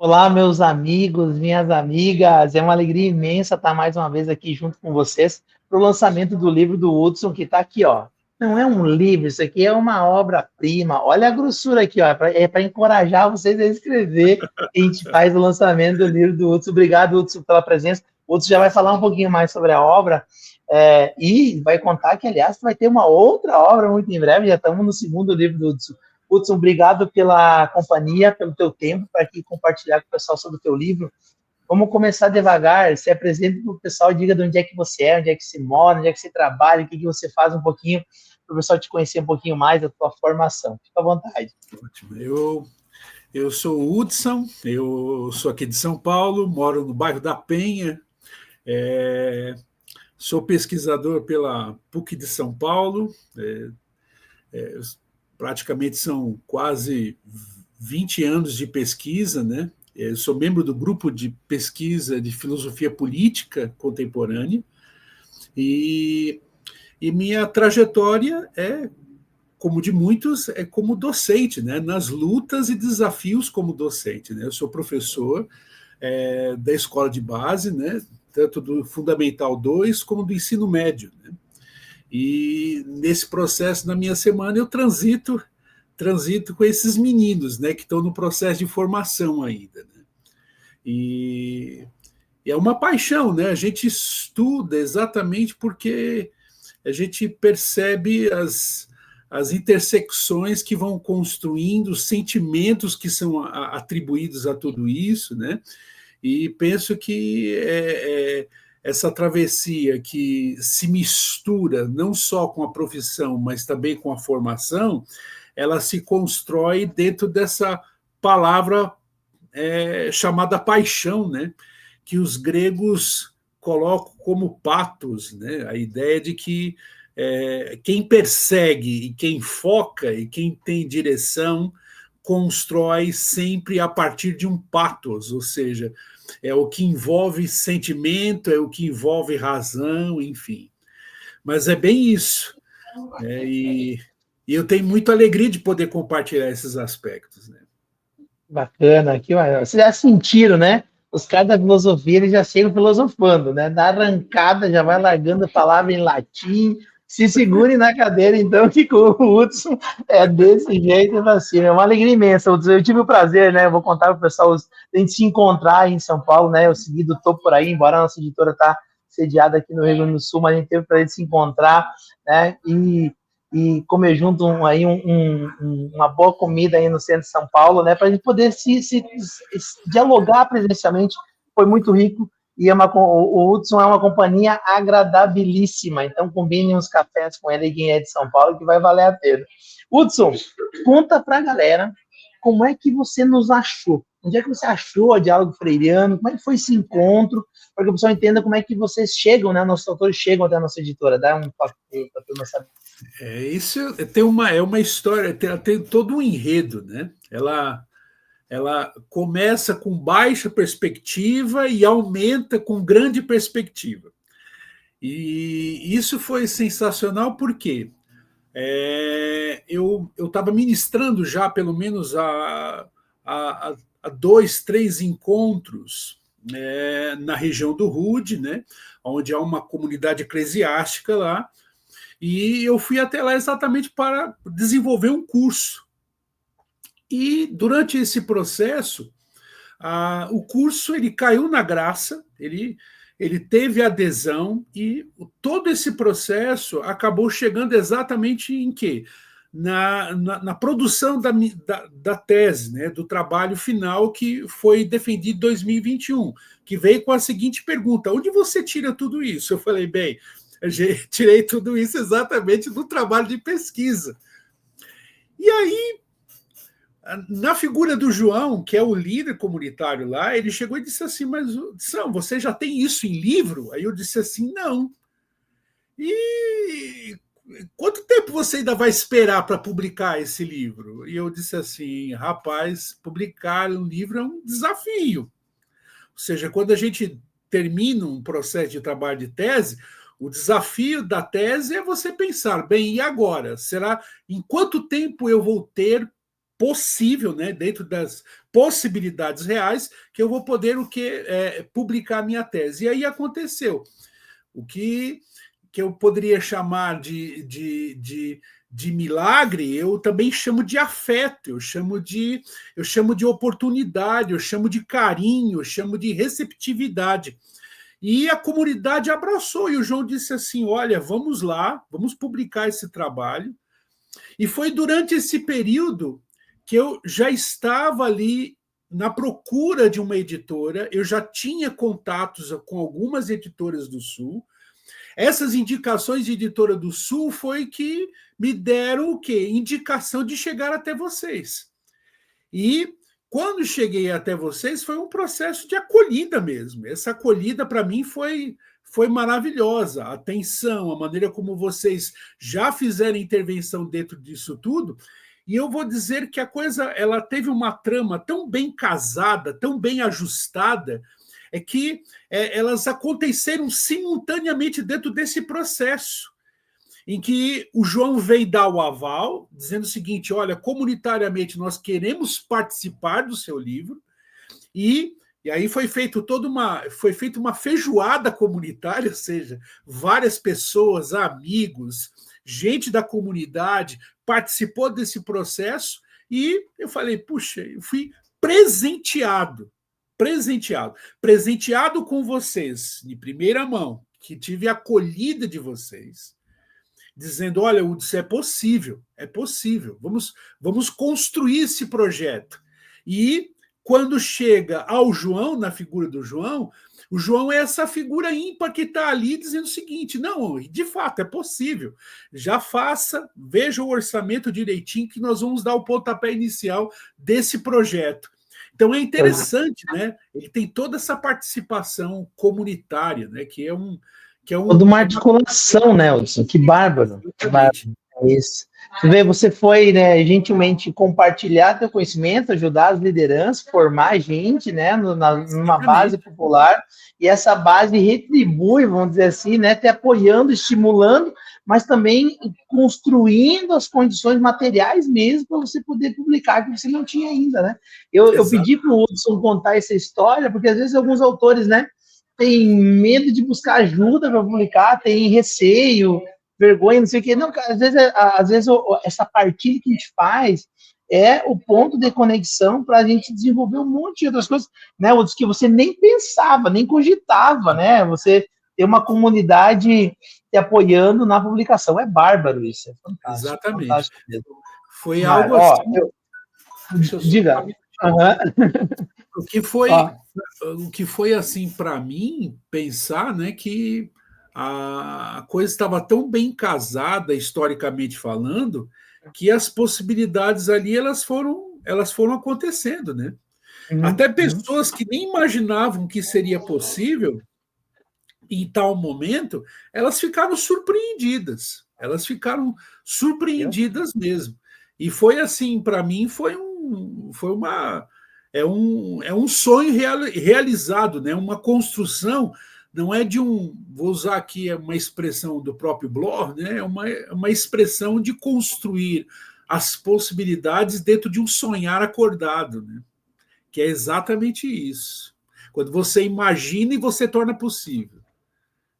Olá, meus amigos, minhas amigas. É uma alegria imensa estar mais uma vez aqui junto com vocês para o lançamento do livro do Hudson, que está aqui, ó. Não é um livro, isso aqui é uma obra-prima. Olha a grossura aqui, ó. É para encorajar vocês a escrever. A gente faz o lançamento do livro do Hudson. Obrigado, Hudson, pela presença. O Hudson já vai falar um pouquinho mais sobre a obra, e vai contar que, aliás, vai ter uma outra obra muito em breve. Já estamos no segundo livro do Hudson. Hudson, obrigado pela companhia, pelo teu tempo, para aqui compartilhar com o pessoal sobre o teu livro. Vamos começar devagar, se apresente para o pessoal, diga de onde é que você é, onde é que você mora, onde é que você trabalha, o que, que você faz um pouquinho, para o pessoal te conhecer um pouquinho mais da tua formação. Fica à vontade. Ótimo. Eu sou o Hudson, eu sou aqui de São Paulo, moro no bairro da Penha, sou pesquisador pela PUC de São Paulo, praticamente são quase 20 anos de pesquisa, né? Eu sou membro do grupo de pesquisa de filosofia política contemporânea e, e minha trajetória como de muitos, é como docente, né? Nas lutas e desafios como docente. Né? Eu sou professor da escola de base, né? Tanto do Fundamental 2 como do ensino médio. Né? E nesse processo, na minha semana, eu transito com esses meninos, né, que estão no processo de formação ainda. Né? E é uma paixão, né? A gente estuda exatamente porque a gente percebe as intersecções que vão construindo, os sentimentos que são atribuídos a tudo isso, né? E penso que essa travessia que se mistura não só com a profissão, mas também com a formação, ela se constrói dentro dessa palavra chamada paixão, né? Que os gregos colocam como patos, né? A ideia de que quem persegue e quem foca e quem tem direção constrói sempre a partir de um patos, ou seja, é o que envolve sentimento, é o que envolve razão, enfim. Mas é bem isso. E eu tenho muita alegria de poder compartilhar esses aspectos. Né? Bacana, aqui, vocês já sentiram, né? Os caras da filosofia, eles já chegam filosofando, né? Na arrancada, já vai largando a palavra em latim, se segurem na cadeira, então, que o Hudson é desse jeito assim. É uma alegria imensa, Hudson. Eu tive o prazer, né? Eu vou contar para o pessoal, a gente se encontrar aí em São Paulo, né? Eu segui do topo por aí, embora a nossa editora tá sediada aqui no Rio Grande do Sul, mas a gente teve o prazer de se encontrar, né? E comer junto uma boa comida aí no centro de São Paulo, né, para a gente poder se dialogar presencialmente. Foi muito rico e o Hudson é uma companhia agradabilíssima, então combine uns cafés com ele, quem é de São Paulo, que vai valer a pena. Hudson, conta para a galera como é que você nos achou. Onde é que você achou o Diálogo Freiriano? Como é que foi esse encontro? Para que o pessoal entenda como é que vocês chegam, né? Nossos autores chegam até a nossa editora. Dá um toque para a turma saber. Isso é uma história, tem todo um enredo, né? Ela começa com baixa perspectiva e aumenta com grande perspectiva. E isso foi sensacional porque eu estava ministrando já pelo menos a dois, três encontros na região do Rude, né, onde há uma comunidade eclesiástica lá, e eu fui até lá exatamente para desenvolver um curso. E durante esse processo, o curso ele caiu na graça, ele teve adesão e todo esse processo acabou chegando exatamente em quê? Na produção da tese, né, do trabalho final que foi defendido em 2021, que veio com a seguinte pergunta: onde você tira tudo isso? Eu falei, bem, eu tirei tudo isso exatamente do trabalho de pesquisa. E aí, na figura do João, que é o líder comunitário lá, ele chegou e disse assim, mas São, você já tem isso em livro? Aí eu disse assim, não. E quanto tempo você ainda vai esperar para publicar esse livro? E eu disse assim, rapaz, publicar um livro é um desafio. Ou seja, quando a gente termina um processo de trabalho de tese, o desafio da tese é você pensar, bem, e agora? Será em quanto tempo eu vou ter possível, né, dentro das possibilidades reais, que eu vou poder publicar a minha tese. E aí aconteceu o que eu poderia chamar de milagre, eu também chamo de afeto, eu chamo de oportunidade, eu chamo de carinho, eu chamo de receptividade. E a comunidade abraçou, e o João disse assim: olha, vamos lá, vamos publicar esse trabalho. E foi durante esse período que eu já estava ali na procura de uma editora, eu já tinha contatos com algumas editoras do Sul. Essas indicações de editora do Sul foi que me deram o quê? Indicação de chegar até vocês. E quando cheguei até vocês, foi um processo de acolhida mesmo. Essa acolhida, para mim, foi maravilhosa. A atenção, a maneira como vocês já fizeram intervenção dentro disso tudo. E eu vou dizer que a coisa ela teve uma trama tão bem casada, tão bem ajustada, que elas aconteceram simultaneamente dentro desse processo, em que o João veio dar o aval, dizendo o seguinte: olha, comunitariamente nós queremos participar do seu livro, e aí foi feita uma feijoada comunitária, ou seja, várias pessoas, amigos, gente da comunidade participou desse processo, e eu falei, puxa, eu fui presenteado com vocês, de primeira mão, que tive a acolhida de vocês, dizendo, olha, isso é possível, vamos construir esse projeto. E quando chega ao João, na figura do João, o João é essa figura ímpar que está ali dizendo o seguinte: não, de fato, é possível, já faça, veja o orçamento direitinho que nós vamos dar o pontapé inicial desse projeto. Então é interessante, né? Ele tem toda essa participação comunitária, né? Que é toda uma articulação, né, Hudson? Que bárbaro. Que bárbaro. É isso. Você vê, você foi, né, gentilmente compartilhar teu conhecimento, ajudar as lideranças, formar gente, né, numa base popular, e essa base retribui, vamos dizer assim, né, te apoiando, estimulando, mas também construindo as condições materiais mesmo para você poder publicar, que você não tinha ainda, né? Eu pedi para o Hudson contar essa história, porque às vezes alguns autores, né, têm medo de buscar ajuda para publicar, têm receio, vergonha, não sei o quê. Não, às vezes essa partilha que a gente faz é o ponto de conexão para a gente desenvolver um monte de outras coisas, né? Outros que você nem pensava, nem cogitava, né? Você ter uma comunidade te apoiando na publicação. É bárbaro isso, é fantástico. Exatamente. Fantástico mesmo. Foi algo assim. Diga. O que foi assim para mim pensar, né, que a coisa estava tão bem casada historicamente falando, que as possibilidades ali elas foram acontecendo, né? Até pessoas que nem imaginavam que seria possível em tal momento, elas ficaram surpreendidas. Elas ficaram surpreendidas mesmo. E foi assim, para mim, é um sonho realizado, né? Uma construção, não é de vou usar aqui uma expressão do próprio Bloch, né? É uma expressão de construir as possibilidades dentro de um sonhar acordado, né? Que é exatamente isso. Quando você imagina e você torna possível.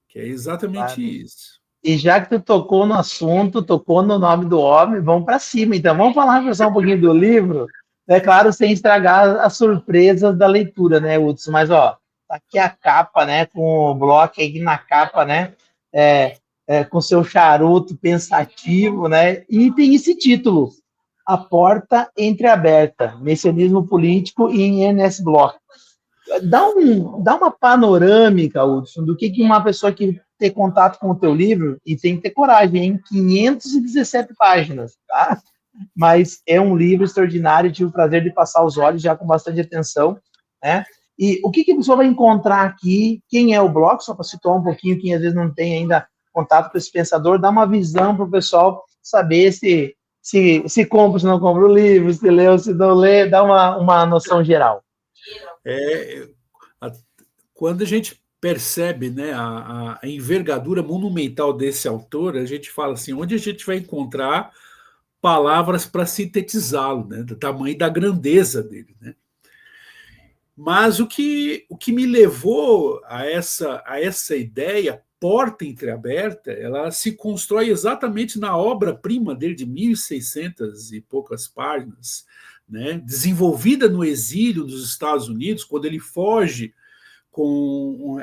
Que é exatamente isso. E já que tu tocou no assunto, tocou no nome do homem, vamos para cima. Então, vamos falar pessoal, um pouquinho do livro. É claro, sem estragar as surpresas da leitura, né, Hudson? Mas, ó, tá aqui a capa, né, com o bloco aqui na capa, né, com seu charuto pensativo, né, e tem esse título, A Porta Entreaberta, Messianismo Político em Ernest Bloch. Dá uma panorâmica, Hudson, do que uma pessoa que ter contato com o teu livro, e tem que ter coragem, hein? 517 páginas, tá? Mas é um livro extraordinário, tive o prazer de passar os olhos já com bastante atenção, né? E o que a pessoa vai encontrar aqui, quem é o Bloch, só para situar um pouquinho, quem às vezes não tem ainda contato com esse pensador, dá uma visão para o pessoal saber se compra, se não compra o livro, se lê ou se não lê, dá uma noção geral. Quando a gente percebe, né, a envergadura monumental desse autor, a gente fala assim, onde a gente vai encontrar palavras para sintetizá-lo, né? Do tamanho da grandeza dele, né? Mas o que me levou a essa ideia, porta entreaberta, ela se constrói exatamente na obra-prima dele, de 1.600 e poucas páginas, né? Desenvolvida no exílio dos Estados Unidos, quando ele foge com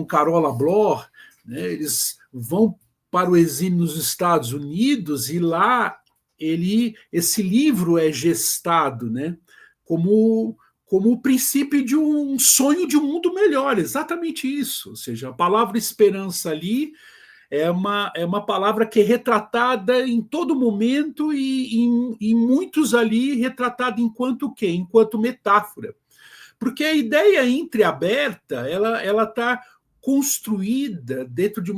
Carola Bloch, né? Eles vão para o exílio nos Estados Unidos e lá esse livro é gestado, né? Como o princípio de um sonho de um mundo melhor, exatamente isso. Ou seja, a palavra esperança ali é uma palavra que é retratada em todo momento e muitos ali retratada enquanto o quê? Enquanto metáfora. Porque a ideia entreaberta, ela está construída dentro de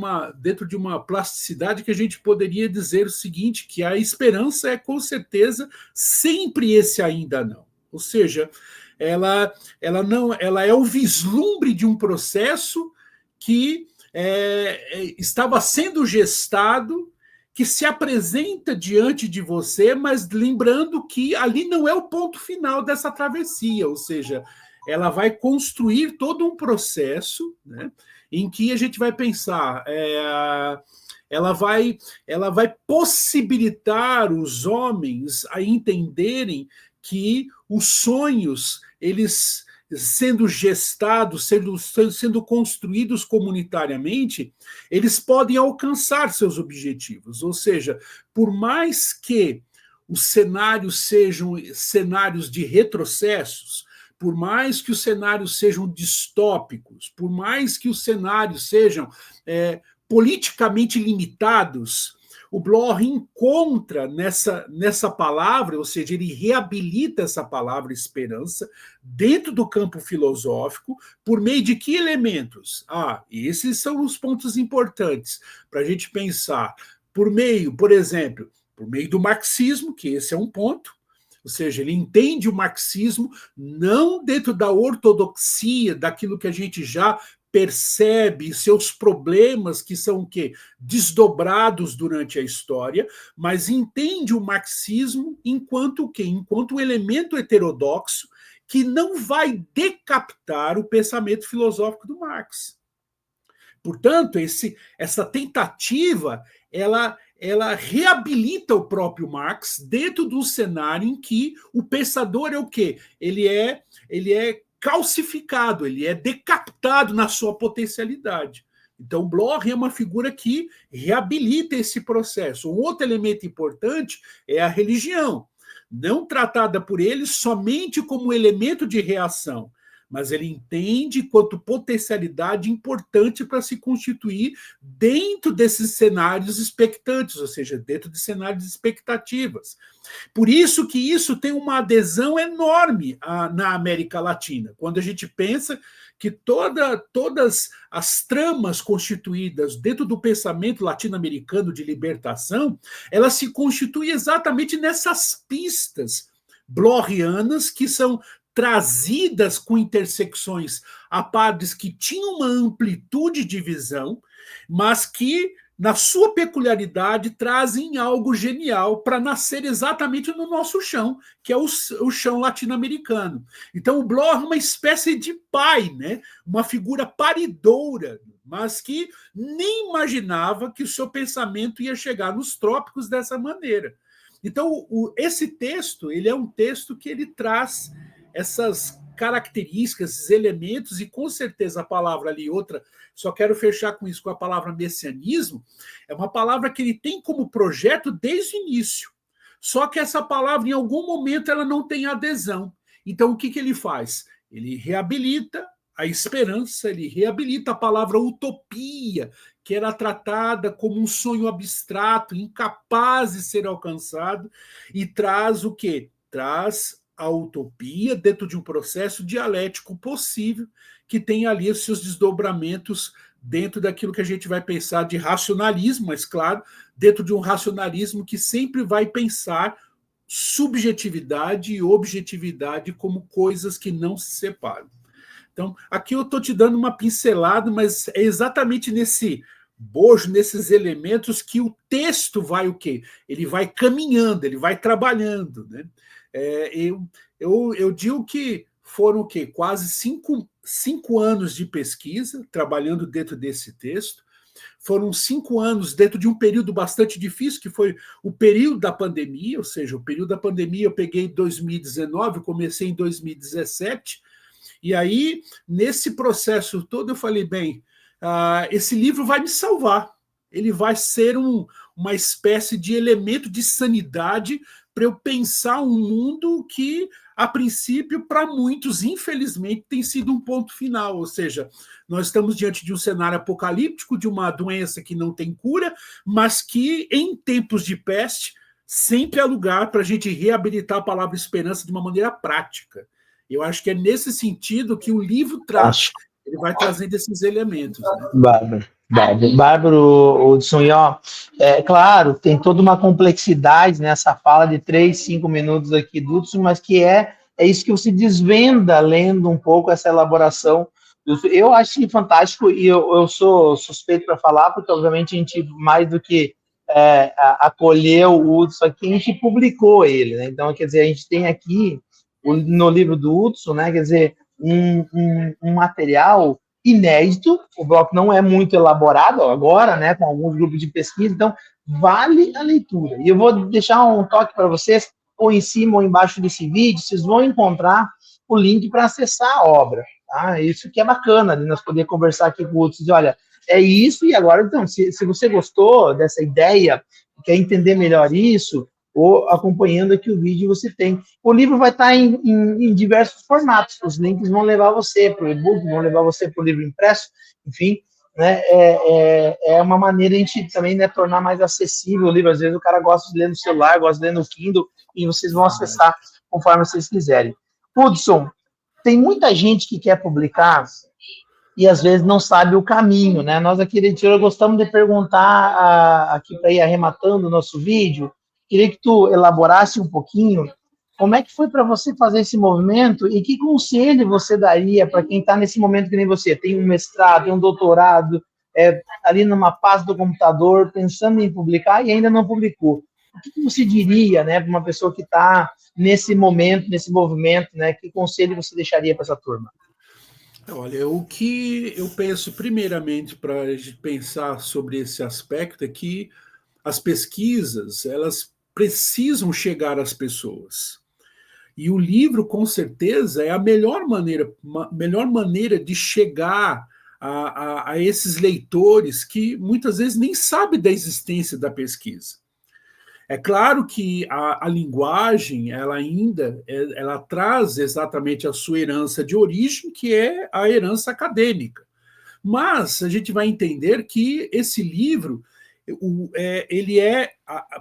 uma plasticidade que a gente poderia dizer o seguinte, que a esperança é, com certeza, sempre esse ainda não. Ou seja, ela é o vislumbre de um processo que estava sendo gestado, que se apresenta diante de você, mas lembrando que ali não é o ponto final dessa travessia, ou seja, ela vai construir todo um processo, né, em que a gente vai pensar, ela vai possibilitar os homens a entenderem que os sonhos, eles sendo gestados, sendo construídos comunitariamente, eles podem alcançar seus objetivos. Ou seja, por mais que os cenários sejam cenários de retrocessos, por mais que os cenários sejam distópicos, por mais que os cenários sejam politicamente limitados, o Bloch encontra nessa palavra, ou seja, ele reabilita essa palavra esperança dentro do campo filosófico, por meio de que elementos? Esses são os pontos importantes para a gente pensar. Por exemplo, por meio do marxismo, que esse é um ponto, ou seja, ele entende o marxismo não dentro da ortodoxia, daquilo que a gente já percebe seus problemas que são o quê? Desdobrados durante a história, mas entende o marxismo enquanto o quê? Enquanto um elemento heterodoxo que não vai decapitar o pensamento filosófico do Marx. Portanto, essa tentativa, ela reabilita o próprio Marx dentro do cenário em que o pensador é o quê? Ele é calcificado, ele é decapitado na sua potencialidade. Então, Bloch é uma figura que reabilita esse processo. Um outro elemento importante é a religião, não tratada por ele somente como elemento de reação, mas ele entende quanto potencialidade importante para se constituir dentro desses cenários expectantes, ou seja, dentro de cenários de expectativas. Por isso que isso tem uma adesão enorme na América Latina. Quando a gente pensa que todas as tramas constituídas dentro do pensamento latino-americano de libertação, elas se constituem exatamente nessas pistas blochianas que são trazidas com intersecções a padres que tinham uma amplitude de visão, mas que, na sua peculiaridade, trazem algo genial para nascer exatamente no nosso chão, que é o chão latino-americano. Então, o Bloch é uma espécie de pai, né? Uma figura paridora, mas que nem imaginava que o seu pensamento ia chegar nos trópicos dessa maneira. Então, esse texto, ele é um texto que ele traz essas características, esses elementos, e com certeza a palavra ali, outra, só quero fechar com isso, com a palavra messianismo, é uma palavra que ele tem como projeto desde o início. Só que essa palavra, em algum momento, ela não tem adesão. Então, o que ele faz? Ele reabilita a esperança, ele reabilita a palavra utopia, que era tratada como um sonho abstrato, incapaz de ser alcançado, e traz o quê? Traz a utopia dentro de um processo dialético possível que tem ali os seus desdobramentos dentro daquilo que a gente vai pensar de racionalismo, mas claro, dentro de um racionalismo que sempre vai pensar subjetividade e objetividade como coisas que não se separam. Então, aqui eu estou te dando uma pincelada, mas é exatamente nesse bojo nesses elementos que o texto vai o quê? Ele vai caminhando, ele vai trabalhando, né? Eu digo que foram o quê? Quase cinco anos de pesquisa, trabalhando dentro desse texto. Foram 5 anos dentro de um período bastante difícil, que foi o período da pandemia, ou seja, o período da pandemia eu peguei em 2019, comecei em 2017, e aí, nesse processo todo, eu falei, bem, esse livro vai me salvar, ele vai ser uma espécie de elemento de sanidade para eu pensar um mundo que, a princípio, para muitos, infelizmente, tem sido um ponto final, ou seja, nós estamos diante de um cenário apocalíptico, de uma doença que não tem cura, mas que, em tempos de peste, sempre há lugar para a gente reabilitar a palavra esperança de uma maneira prática. Eu acho que é nesse sentido que o livro traz, ele vai trazendo esses elementos. Né? Bárbaro, Hudson, e ó, claro, tem toda uma complexidade nessa fala de 3, 5 minutos aqui do Hudson, mas que é isso que você desvenda lendo um pouco essa elaboração. Eu acho fantástico, e eu sou suspeito para falar, porque obviamente a gente, mais do que acolheu o Hudson aqui, a gente publicou ele, né? Então, quer dizer, a gente tem aqui, no livro do Hudson, né, quer dizer, um material inédito, o bloco não é muito elaborado agora, né, com alguns grupos de pesquisa, então vale a leitura. E eu vou deixar um toque para vocês, ou em cima ou embaixo desse vídeo, vocês vão encontrar o link para acessar a obra, tá? Isso que é bacana, de nós poder conversar aqui com outros, olha, é isso, e agora, então, se você gostou dessa ideia, quer entender melhor isso, ou acompanhando aqui o vídeo você tem. O livro vai estar em diversos formatos, os links vão levar você para o e-book, vão levar você para o livro impresso, enfim, né, é uma maneira de a gente também, né, tornar mais acessível o livro. Às vezes o cara gosta de ler no celular, gosta de ler no Kindle, e vocês vão acessar conforme vocês quiserem. Hudson, tem muita gente que quer publicar e às vezes não sabe o caminho, né? Nós aqui da editora gostamos de perguntar, aqui para ir arrematando o nosso vídeo, queria que tu elaborasse um pouquinho como é que foi para você fazer esse movimento e que conselho você daria para quem está nesse momento que nem você, tem um mestrado, tem um doutorado, ali numa pasta do computador, pensando em publicar e ainda não publicou. O que você diria, né, para uma pessoa que está nesse momento, nesse movimento, né? Que conselho você deixaria para essa turma? Olha, o que eu penso primeiramente para a gente pensar sobre esse aspecto é que as pesquisas, elas precisam chegar às pessoas. E o livro, com certeza, é a melhor maneira de chegar a esses leitores que muitas vezes nem sabem da existência da pesquisa. É claro que a linguagem, ela traz exatamente a sua herança de origem, que é a herança acadêmica. Mas a gente vai entender que esse livro,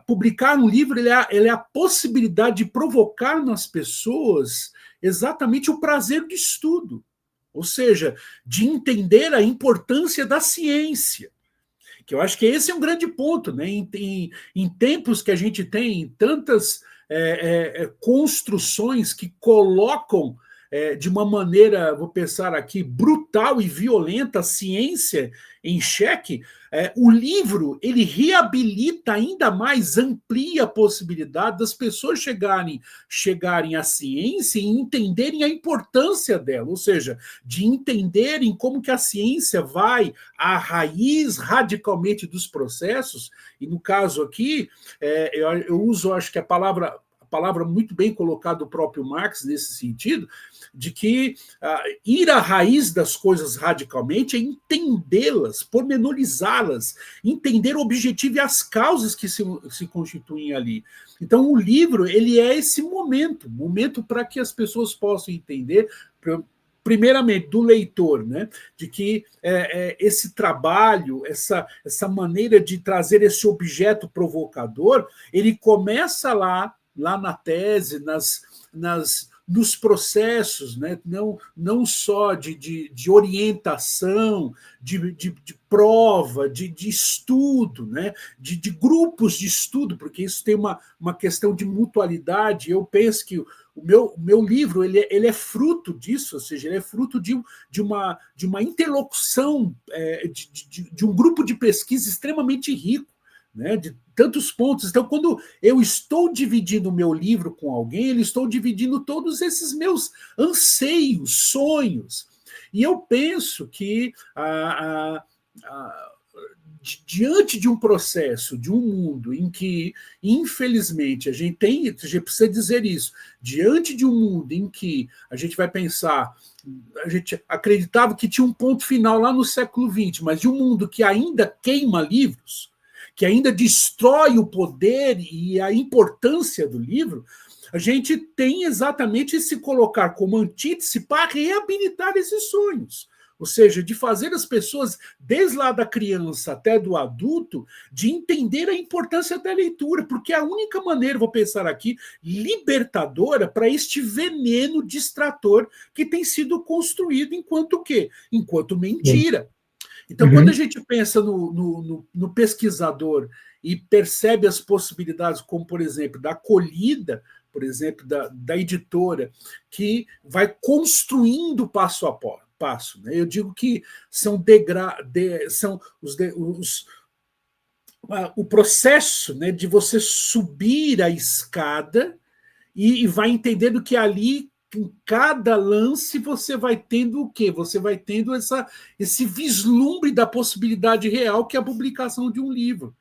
publicar um livro, ele é a possibilidade de provocar nas pessoas exatamente o prazer do estudo, ou seja, de entender a importância da ciência. Que eu acho que esse é um grande ponto, né? Em tempos que a gente tem tantas construções que colocam de uma maneira, vou pensar aqui, brutal e violenta a ciência em xeque, o livro, ele reabilita ainda mais, amplia a possibilidade das pessoas chegarem à ciência e entenderem a importância dela, ou seja, de entenderem como que a ciência vai à raiz radicalmente dos processos, e no caso aqui, eu uso, acho que a palavra muito bem colocada do próprio Marx nesse sentido, de que ir à raiz das coisas radicalmente é entendê-las, pormenorizá-las, entender o objetivo e as causas que se constituem ali. Então, o livro, ele é esse momento para que as pessoas possam entender, primeiramente, do leitor, né? De que esse trabalho, essa maneira de trazer esse objeto provocador, ele começa lá na tese, nos processos, né? Não só de orientação, de prova, de estudo, né? De grupos de estudo, porque isso tem uma questão de mutualidade. Eu penso que o meu livro ele é fruto disso, ou seja, ele é fruto de uma interlocução, de um grupo de pesquisa extremamente rico, né, de tantos pontos. Então, quando eu estou dividindo o meu livro com alguém, eu estou dividindo todos esses meus anseios, sonhos. E eu penso que diante de um processo, de um mundo em que, infelizmente, a gente precisa dizer isso, diante de um mundo em que a gente vai pensar, a gente acreditava que tinha um ponto final lá no século XX, mas de um mundo que ainda queima livros, que ainda destrói o poder e a importância do livro, a gente tem exatamente se colocar como antítese para reabilitar esses sonhos. Ou seja, de fazer as pessoas, desde lá da criança até do adulto, de entender a importância da leitura, porque é a única maneira, vou pensar aqui, libertadora para este veneno distrator que tem sido construído enquanto o quê? Enquanto mentira. Então, quando a gente pensa no pesquisador e percebe as possibilidades, como, por exemplo, da acolhida, por exemplo, da editora, que vai construindo passo a passo. Né? Eu digo que são o processo, né, de você subir a escada e vai entendendo que ali, em cada lance, você vai tendo o quê? Você vai tendo esse vislumbre da possibilidade real que é a publicação de um livro.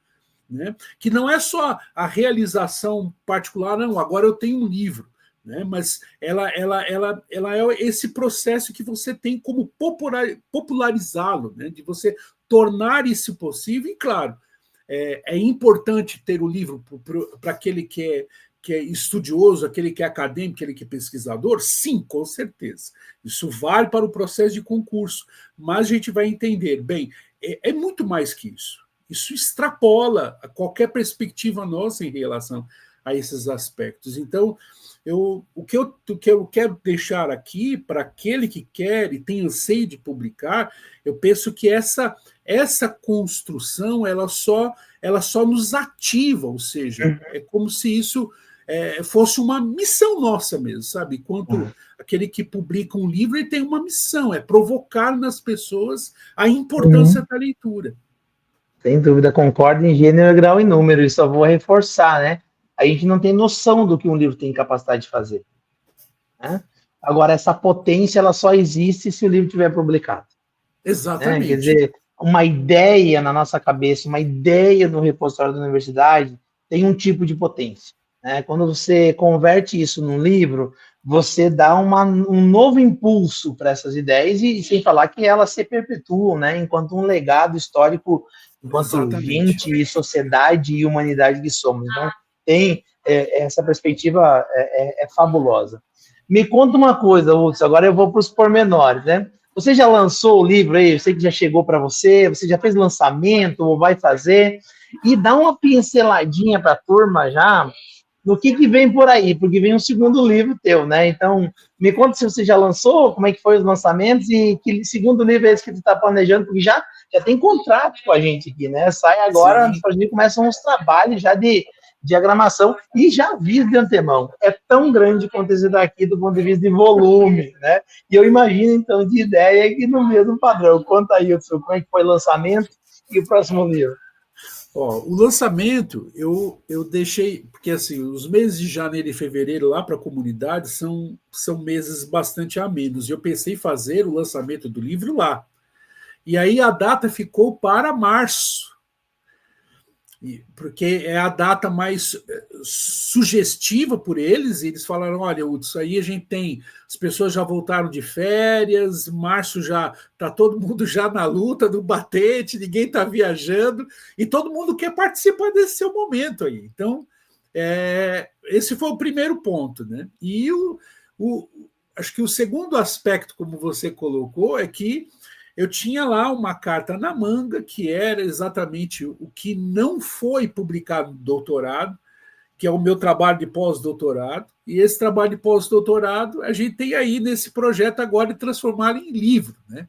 Né? Que não é só a realização particular, não, agora eu tenho um livro. Né? Mas ela é esse processo que você tem como popularizá-lo, né? De você tornar isso possível. E, claro, é importante ter o livro para aquele que é estudioso, aquele que é acadêmico, aquele que é pesquisador? Sim, com certeza. Isso vale para o processo de concurso. Mas a gente vai entender, bem, é muito mais que isso. Isso extrapola qualquer perspectiva nossa em relação a esses aspectos. Então, o que eu quero deixar aqui para aquele que quer e tem anseio de publicar, eu penso que essa construção ela só nos ativa, ou seja, é como se isso fosse uma missão nossa mesmo, sabe? Enquanto aquele que publica um livro, ele tem uma missão, é provocar nas pessoas a importância da leitura. Sem dúvida, concordo em gênero, grau e número, e só vou reforçar, né? A gente não tem noção do que um livro tem capacidade de fazer. Né? Agora, essa potência, ela só existe se o livro tiver publicado. Exatamente. Né? Quer dizer, uma ideia na nossa cabeça, uma ideia no repositório da universidade, tem um tipo de potência. Né? Quando você converte isso num livro, você dá um novo impulso para essas ideias, e sem falar que elas se perpetuam, né? Enquanto um legado histórico, enquanto gente e sociedade e humanidade que somos. Então, tem essa perspectiva fabulosa. Me conta uma coisa, Hudson, agora eu vou para os pormenores, né? Você já lançou o livro aí? Eu sei que já chegou para você já fez lançamento ou vai fazer? E dá uma pinceladinha para a turma já no que vem por aí, porque vem um segundo livro teu, né? Então, me conta se você já lançou, como é que foi os lançamentos e que segundo livro é esse que você está planejando, porque já tem contrato com a gente aqui, né? Sai agora, a gente começam os trabalhos já de diagramação e já aviso de antemão, é tão grande quanto esse daqui do ponto de vista de volume, né? E eu imagino, então, de ideia que no mesmo padrão. Conta aí, Hudson, como é que foi o lançamento e o próximo livro. O lançamento eu deixei, porque assim, os meses de janeiro e fevereiro lá para a comunidade são meses bastante amenos. Eu pensei em fazer o lançamento do livro lá. E aí a data ficou para março, porque é a data mais sugestiva por eles, e eles falaram, olha, isso aí a gente tem, as pessoas já voltaram de férias, março já está todo mundo já na luta do batente, ninguém está viajando, e todo mundo quer participar desse seu momento aí. Então, esse foi o primeiro ponto, né? E acho que o segundo aspecto, como você colocou, é que eu tinha lá uma carta na manga, que era exatamente o que não foi publicado no doutorado, que é o meu trabalho de pós-doutorado, E esse trabalho de pós-doutorado, a gente tem aí nesse projeto agora de transformar em livro, né?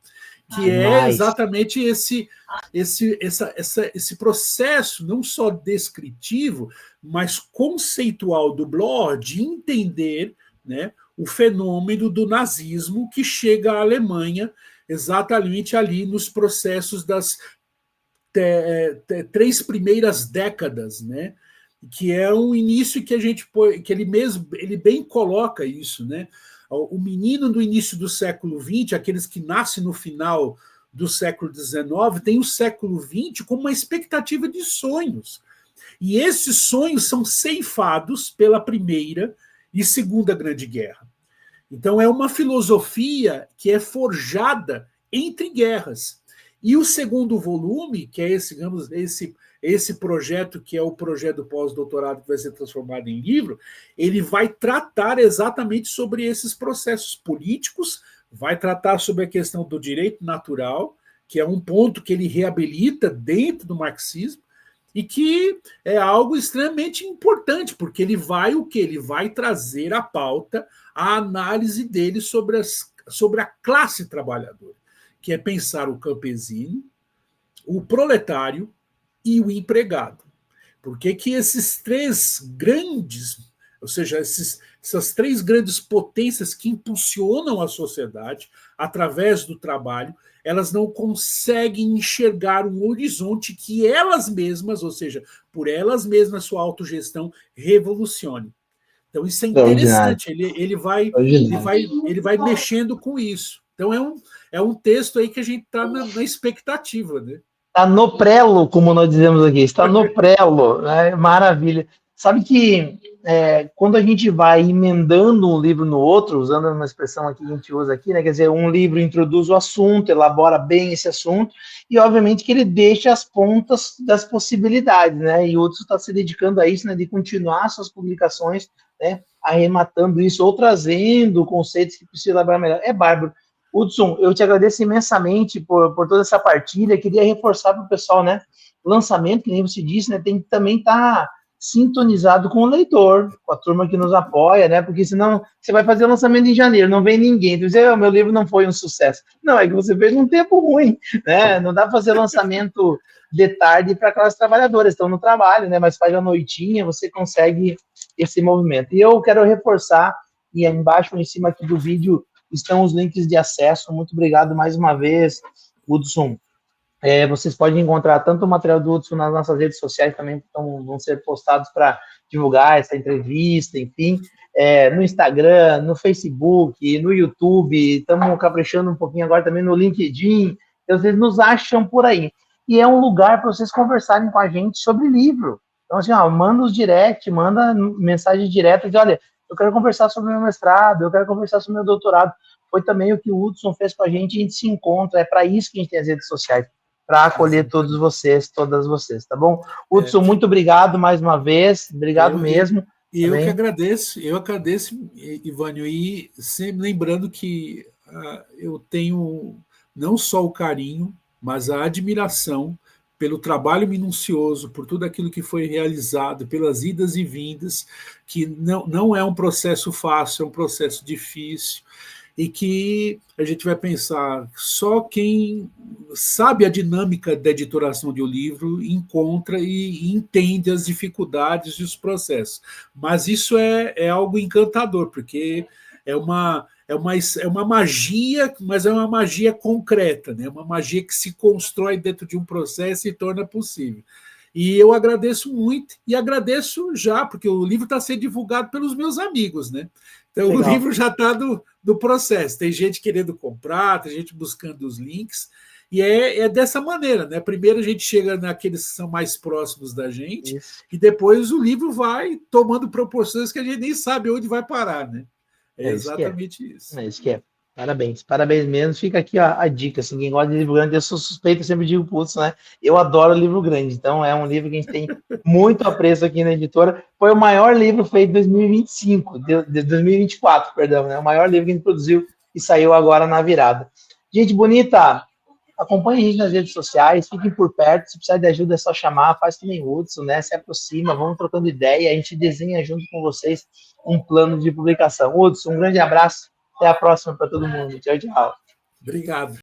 Que é exatamente esse processo, não só descritivo, mas conceitual do Bloch, de entender, né, o fenômeno do nazismo que chega à Alemanha exatamente ali nos processos das 3 primeiras décadas, né? Que é um início que a gente que ele bem coloca isso, né? O menino do início do século XX, aqueles que nascem no final do século XIX, tem o século XX como uma expectativa de sonhos. E esses sonhos são ceifados pela Primeira e Segunda Grande Guerra. Então, é uma filosofia que é forjada entre guerras. E o segundo volume, que é esse projeto, que é o projeto do pós-doutorado que vai ser transformado em livro, ele vai tratar exatamente sobre esses processos políticos, vai tratar sobre a questão do direito natural, que é um ponto que ele reabilita dentro do marxismo, e que é algo extremamente importante, porque ele vai o quê? Ele vai trazer à pauta a análise dele sobre a classe trabalhadora, que é pensar o campesino, o proletário e o empregado. Por que esses 3 grandes, ou seja, essas 3 grandes potências que impulsionam a sociedade através do trabalho, elas não conseguem enxergar um horizonte que elas mesmas, ou seja, por elas mesmas, sua autogestão, revolucione. Então, isso é interessante, ele vai mexendo com isso. Então, é um texto aí que a gente está na expectativa, né? Está no prelo, como nós dizemos aqui, está no prelo, né? Maravilha. Sabe que quando a gente vai emendando um livro no outro, usando uma expressão aqui que a gente usa aqui, né? Quer dizer, um livro introduz o assunto, elabora bem esse assunto, e obviamente que ele deixa as pontas das possibilidades, né? E o Hudson está se dedicando a isso, né? De continuar suas publicações, né? Arrematando isso, ou trazendo conceitos que precisa elaborar melhor. É bárbaro. Hudson, eu te agradeço imensamente por toda essa partilha. Queria reforçar para o pessoal, né? O lançamento, que nem você disse, né? Tem que também estar sintonizado com o leitor, com a turma que nos apoia, né? Porque senão você vai fazer o lançamento em janeiro, não vem ninguém. Tu diz, meu livro não foi um sucesso. Não, é que você fez num tempo ruim, né? Não dá para fazer lançamento de tarde para aquelas trabalhadoras, estão no trabalho, né? Mas faz a noitinha, você consegue esse movimento. E eu quero reforçar, e embaixo, em cima aqui do vídeo, estão os links de acesso. Muito obrigado mais uma vez, Hudson. Vocês podem encontrar tanto o material do Hudson nas nossas redes sociais, também vão ser postados para divulgar essa entrevista, enfim, no Instagram, no Facebook, no YouTube, estamos caprichando um pouquinho agora também no LinkedIn, então vocês nos acham por aí. E é um lugar para vocês conversarem com a gente sobre livro. Então, assim, manda os direct, manda mensagem direta de, olha, eu quero conversar sobre o meu mestrado, eu quero conversar sobre o meu doutorado. Foi também o que o Hudson fez com a gente se encontra, é para isso que a gente tem as redes sociais, para acolher todos vocês, todas vocês, tá bom? Hudson, muito obrigado mais uma vez, obrigado mesmo. E eu que agradeço, Ivânio, e sempre lembrando que eu tenho não só o carinho, mas a admiração pelo trabalho minucioso, por tudo aquilo que foi realizado, pelas idas e vindas, que não é um processo fácil, é um processo difícil, e que a gente vai pensar, só quem sabe a dinâmica da editoração de um livro encontra e entende as dificuldades e os processos. Mas isso é algo encantador, porque é uma magia, mas é uma magia concreta, né? Uma magia que se constrói dentro de um processo e torna possível. E eu agradeço muito, e agradeço já, porque o livro está sendo divulgado pelos meus amigos, né? Então, legal. O livro já está do processo. Tem gente querendo comprar, tem gente buscando os links, e é dessa maneira, né? Primeiro a gente chega naqueles que são mais próximos da gente, isso. E depois o livro vai tomando proporções que a gente nem sabe onde vai parar, né? É exatamente isso. É isso que é. Parabéns mesmo. Fica aqui a dica, assim, quem gosta de livro grande, eu sou suspeito, eu sempre digo, putz, né? Eu adoro livro grande, então é um livro que a gente tem muito apreço aqui na editora. Foi o maior livro feito em 2025, de 2024, perdão, né? O maior livro que a gente produziu e saiu agora na virada. Gente bonita, acompanhe a gente nas redes sociais, fiquem por perto, se precisar de ajuda é só chamar, faz que nem o Hudson, né? Se aproxima, vamos trocando ideia, a gente desenha junto com vocês um plano de publicação. Hudson, um grande abraço, até a próxima para todo mundo. Tchau, tchau. Obrigado.